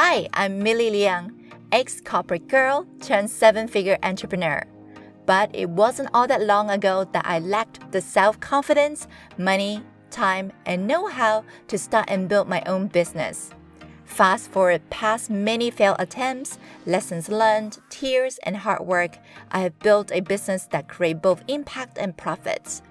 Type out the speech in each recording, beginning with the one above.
Hi, I'm Millie Liang, ex-corporate girl turned seven-figure entrepreneur. But it wasn't all that long ago that I lacked the self-confidence, money, time, and know-how to start and build my own business. Fast forward past many failed attempts, lessons learned, tears, and hard work, I have built a business that creates both impact and profits.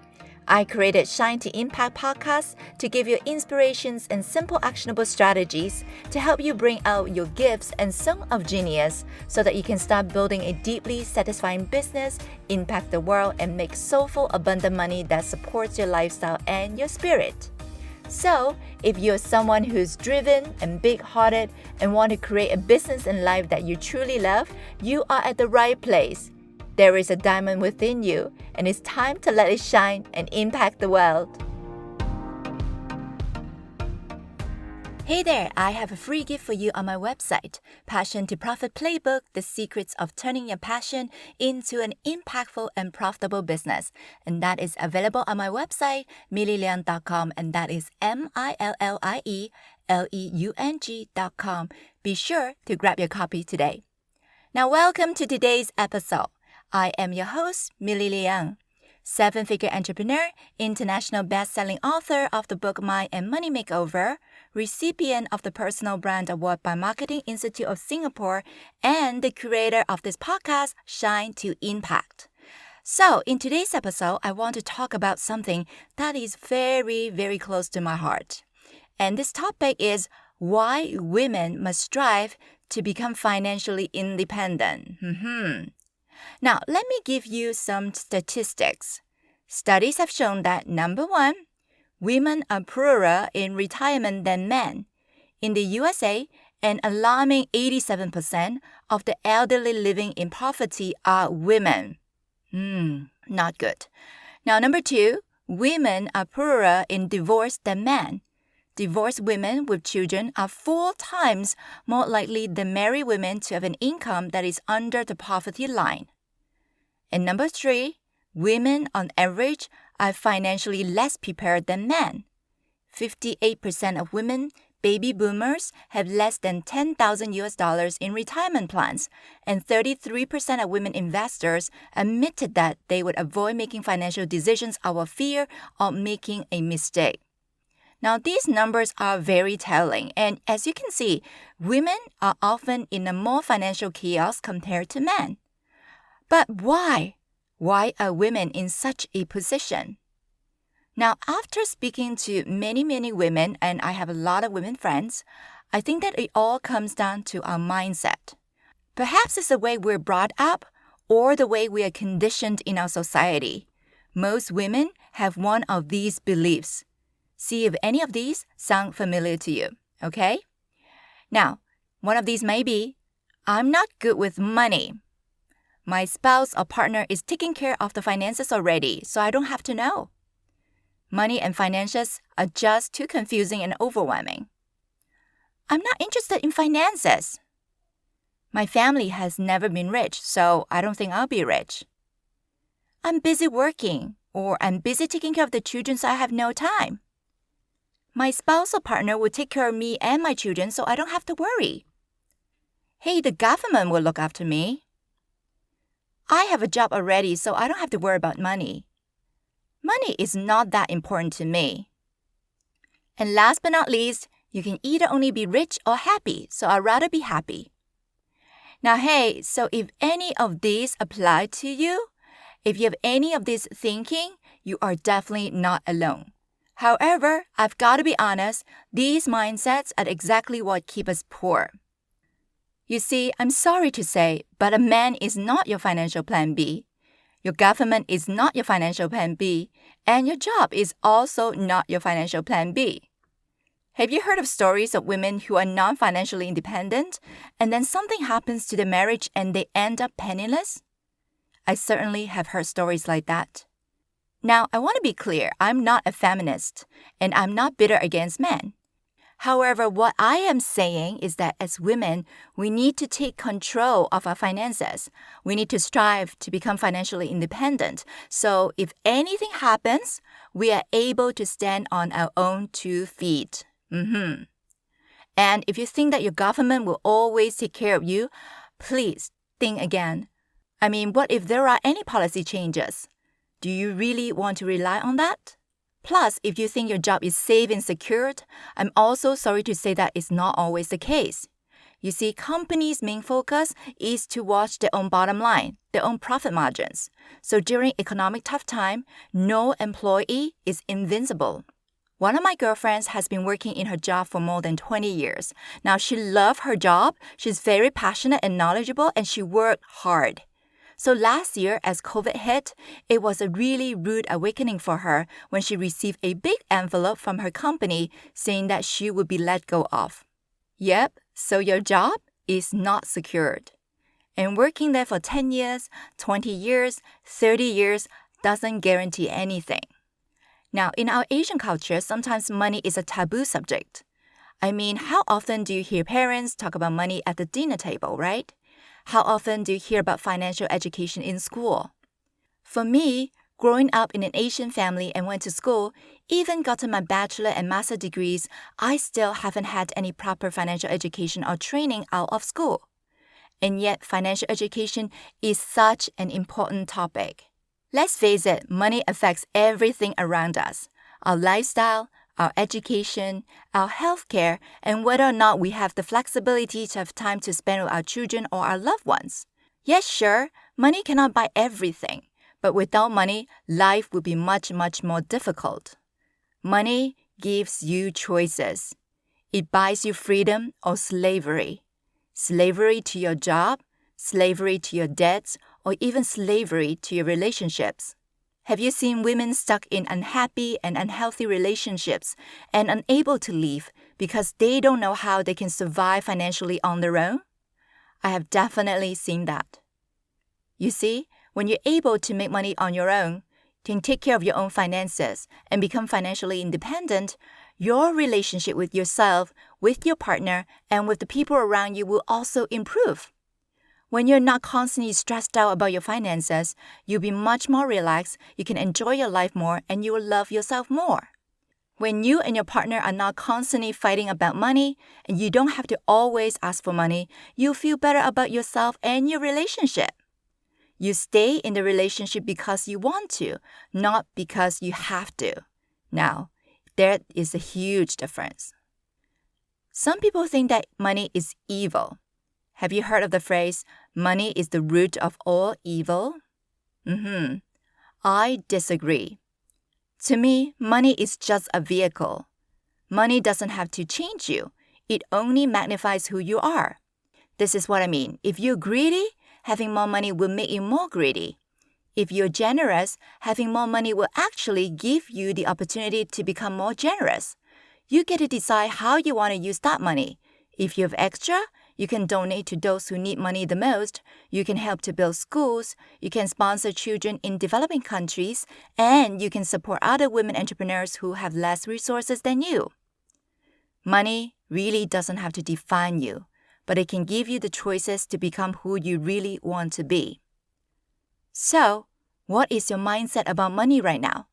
I created Shine to Impact podcast to give you inspirations and simple actionable strategies to help you bring out your gifts and zone of genius so that you can start building a deeply satisfying business, impact the world, and make soulful, abundant money that supports your lifestyle and your spirit. So, if you're someone who's driven and big-hearted and want to create a business and life that you truly love, you are at the right place. There is a diamond within you, and it's time to let it shine and impact the world. Hey there, I have a free gift for you on my website, Passion to Profit Playbook, The Secrets of Turning Your Passion into an Impactful and Profitable Business. And that is available on my website, millieleung.com, and that is MILLIELEUNG.com. Be sure to grab your copy today. Now, welcome to today's episode. I am your host, Millie Liang, seven-figure entrepreneur, international best-selling author of the book Mind and Money Makeover, recipient of the Personal Brand Award by Marketing Institute of Singapore, and the creator of this podcast, Shine to Impact. So, in today's episode, I want to talk about something that is very, very close to my heart. And this topic is why women must strive to become financially independent. Now, let me give you some statistics. Studies have shown that, number one, women are poorer in retirement than men. In the USA, an alarming 87% of the elderly living in poverty are women. Not good. Now, number two, women are poorer in divorce than men. Divorced women with children are 4 times more likely than married women to have an income that is under the poverty line. And number 3, women on average are financially less prepared than men. 58% of women, baby boomers, have less than $10,000 in retirement plans, and 33% of women investors admitted that they would avoid making financial decisions out of fear of making a mistake. Now, these numbers are very telling, and as you can see, women are often in a more financial chaos compared to men. But why? Why are women in such a position? Now, after speaking to many women, and I have a lot of women friends, I think that it all comes down to our mindset. Perhaps it's the way we're brought up or the way we are conditioned in our society. Most women have one of these beliefs. See if any of these sound familiar to you, okay? Now, one of these may be, I'm not good with money. My spouse or partner is taking care of the finances already, so I don't have to know. Money and finances are just too confusing and overwhelming. I'm not interested in finances. My family has never been rich, so I don't think I'll be rich. I'm busy working, or I'm busy taking care of the children, so I have no time. My spouse or partner will take care of me and my children, so I don't have to worry. Hey, the government will look after me. I have a job already, so I don't have to worry about money. Money is not that important to me. And last but not least, you can either only be rich or happy, so I'd rather be happy. Now, hey, so if any of these apply to you, if you have any of this thinking, you are definitely not alone. However, I've got to be honest, these mindsets are exactly what keep us poor. You see, I'm sorry to say, but a man is not your financial plan B. Your government is not your financial plan B, and your job is also not your financial plan B. Have you heard of stories of women who are non-financially independent, and then something happens to their marriage and they end up penniless? I certainly have heard stories like that. Now, I want to be clear, I'm not a feminist, and I'm not bitter against men. However, what I am saying is that as women, we need to take control of our finances. We need to strive to become financially independent. So if anything happens, we are able to stand on our own 2 feet. And if you think that your government will always take care of you, please think again. I mean, what if there are any policy changes? Do you really want to rely on that? Plus, if you think your job is safe and secured, I'm also sorry to say that it's not always the case. You see, companies' main focus is to watch their own bottom line, their own profit margins. So during economic tough time, no employee is invincible. One of my girlfriends has been working in her job for more than 20 years. Now, she loves her job, she's very passionate and knowledgeable, and she worked hard. So last year, as COVID hit, it was a really rude awakening for her when she received a big envelope from her company saying that she would be let go of. Yep, so your job is not secured. And working there for 10 years, 20 years, 30 years doesn't guarantee anything. Now, in our Asian culture, sometimes money is a taboo subject. I mean, how often do you hear parents talk about money at the dinner table, right? How often do you hear about financial education in school? For me, growing up in an Asian family and went to school, even gotten my bachelor and master degrees, I still haven't had any proper financial education or training out of school. And yet, financial education is such an important topic. Let's face it, money affects everything around us. Our lifestyle, our education, our healthcare, and whether or not we have the flexibility to have time to spend with our children or our loved ones. Yes, sure, money cannot buy everything, but without money, life would be much, much more difficult. Money gives you choices. It buys you freedom or slavery. Slavery to your job, slavery to your debts, or even slavery to your relationships. Have you seen women stuck in unhappy and unhealthy relationships and unable to leave because they don't know how they can survive financially on their own? I have definitely seen that. You see, when you're able to make money on your own, can take care of your own finances, and become financially independent, your relationship with yourself, with your partner, and with the people around you will also improve. When you're not constantly stressed out about your finances, you'll be much more relaxed, you can enjoy your life more, and you will love yourself more. When you and your partner are not constantly fighting about money, and you don't have to always ask for money, you'll feel better about yourself and your relationship. You stay in the relationship because you want to, not because you have to. Now, there is a huge difference. Some people think that money is evil. Have you heard of the phrase, money is the root of all evil? I disagree. To me, money is just a vehicle. Money doesn't have to change you. It only magnifies who you are. This is what I mean. If you're greedy, having more money will make you more greedy. If you're generous, having more money will actually give you the opportunity to become more generous. You get to decide how you want to use that money. If you have extra, you can donate to those who need money the most, you can help to build schools, you can sponsor children in developing countries, and you can support other women entrepreneurs who have less resources than you. Money really doesn't have to define you, but it can give you the choices to become who you really want to be. So, what is your mindset about money right now?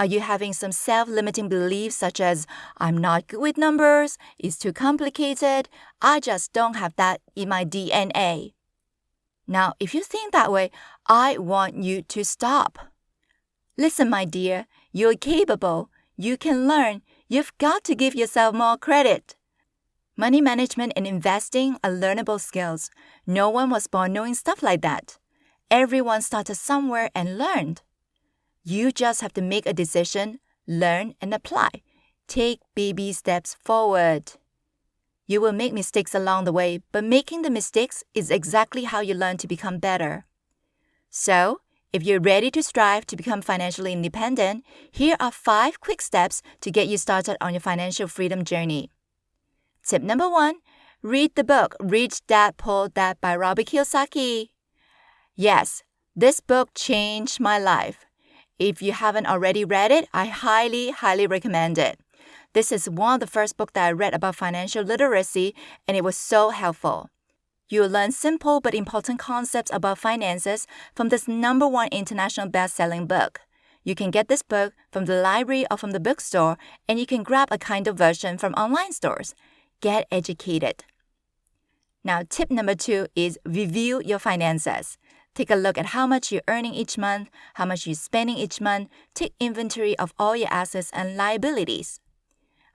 Are you having some self-limiting beliefs such as, I'm not good with numbers, it's too complicated, I just don't have that in my DNA? Now, if you think that way, I want you to stop. Listen, my dear, you're capable, you can learn, you've got to give yourself more credit. Money management and investing are learnable skills. No one was born knowing stuff like that. Everyone started somewhere and learned. You just have to make a decision, learn, and apply. Take baby steps forward. You will make mistakes along the way, but making the mistakes is exactly how you learn to become better. So, if you're ready to strive to become financially independent, here are 5 quick steps to get you started on your financial freedom journey. Tip number 1, read the book Rich Dad Poor Dad by Robert Kiyosaki. Yes, this book changed my life. If you haven't already read it, I highly, highly recommend it. This is one of the first books that I read about financial literacy, and it was so helpful. You'll learn simple but important concepts about finances from this #1 international best-selling book. You can get this book from the library or from the bookstore, and you can grab a Kindle version from online stores. get educated. Now, tip number 2 is review your finances. Take a look at how much you're earning each month, how much you're spending each month. Take inventory of all your assets and liabilities.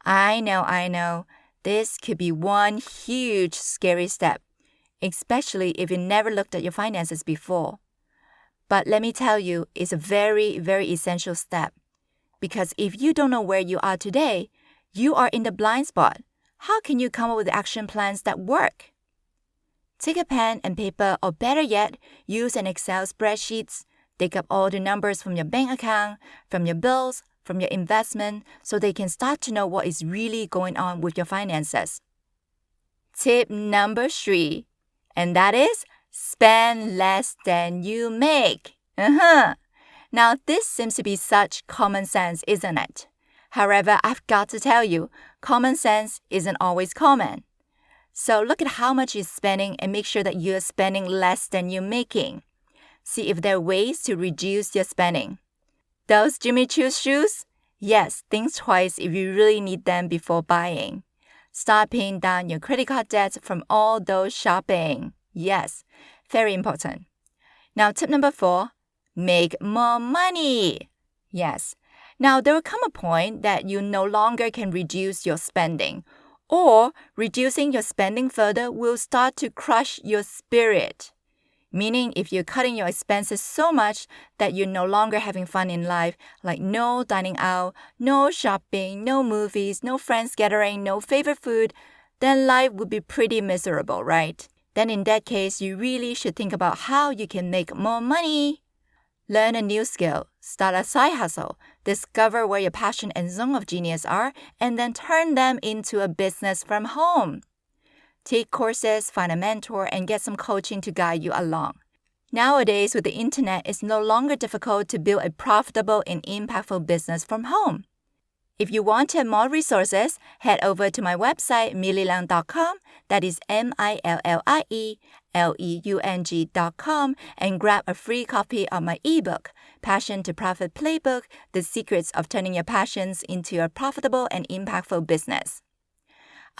I know. This could be one huge scary step, especially if you never looked at your finances before. But let me tell you, it's a very, very essential step. Because if you don't know where you are today, you are in the blind spot. How can you come up with action plans that work? Take a pen and paper, or better yet, use an Excel spreadsheet. Dig up all the numbers from your bank account, from your bills, from your investment, so they can start to know what is really going on with your finances. Tip number 3, and that is spend less than you make. Now, this seems to be such common sense, isn't it? However, I've got to tell you, common sense isn't always common. So look at how much you're spending and make sure that you're spending less than you're making. See if there are ways to reduce your spending. Those Jimmy Choo's shoes? Yes, think twice if you really need them before buying. Start paying down your credit card debts from all those shopping. Yes, very important. Now, tip number 4, make more money. Yes. Now, there will come a point that you no longer can reduce your spending, or reducing your spending further will start to crush your spirit. Meaning, if you're cutting your expenses so much that you're no longer having fun in life, like no dining out, no shopping, no movies, no friends gathering, no favorite food, then life would be pretty miserable, right? Then in that case, you really should think about how you can make more money. Learn a new skill, start a side hustle, discover where your passion and zone of genius are, and then turn them into a business from home. Take courses, find a mentor, and get some coaching to guide you along. Nowadays, with the internet, it's no longer difficult to build a profitable and impactful business from home. If you want to have more resources, head over to my website, millieleung.com, that is MILLIELEUNG.com, and grab a free copy of my ebook, Passion to Profit Playbook, The Secrets of Turning Your Passions into a Profitable and Impactful Business.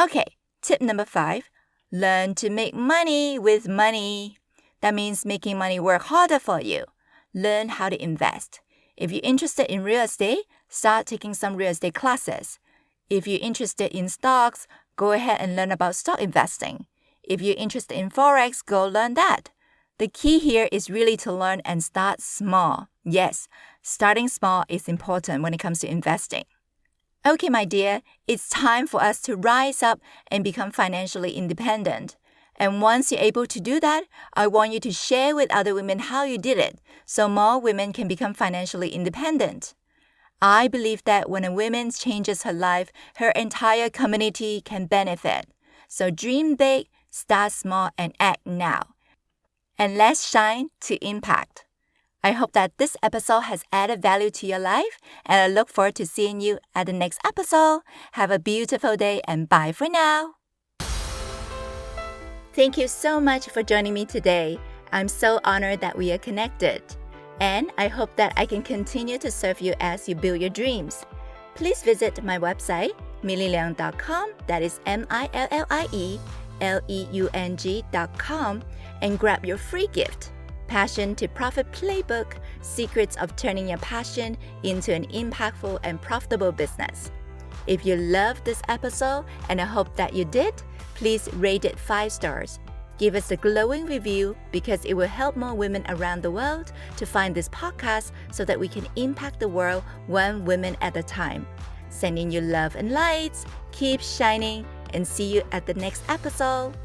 Okay, tip number 5, learn to make money with money. That means making money work harder for you. Learn how to invest. If you're interested in real estate, start taking some real estate classes. If you're interested in stocks, go ahead and learn about stock investing. If you're interested in Forex, go learn that. The key here is really to learn and start small. Yes, starting small is important when it comes to investing. Okay, my dear, it's time for us to rise up and become financially independent. And once you're able to do that, I want you to share with other women how you did it, so more women can become financially independent. I believe that when a woman changes her life, her entire community can benefit. So dream big, start small, and act now. And let's shine to impact. I hope that this episode has added value to your life, and I look forward to seeing you at the next episode. Have a beautiful day, and bye for now. Thank you so much for joining me today. I'm so honored that we are connected. And I hope that I can continue to serve you as you build your dreams. Please visit my website, millieleung.com, that is MILLIELEUNG.com, and grab your free gift, Passion to Profit Playbook, Secrets of Turning Your Passion into an Impactful and Profitable Business. If you loved this episode, and I hope that you did, please rate it 5 stars. Give us a glowing review because it will help more women around the world to find this podcast so that we can impact the world one woman at a time. Sending you love and lights, keep shining, and see you at the next episode.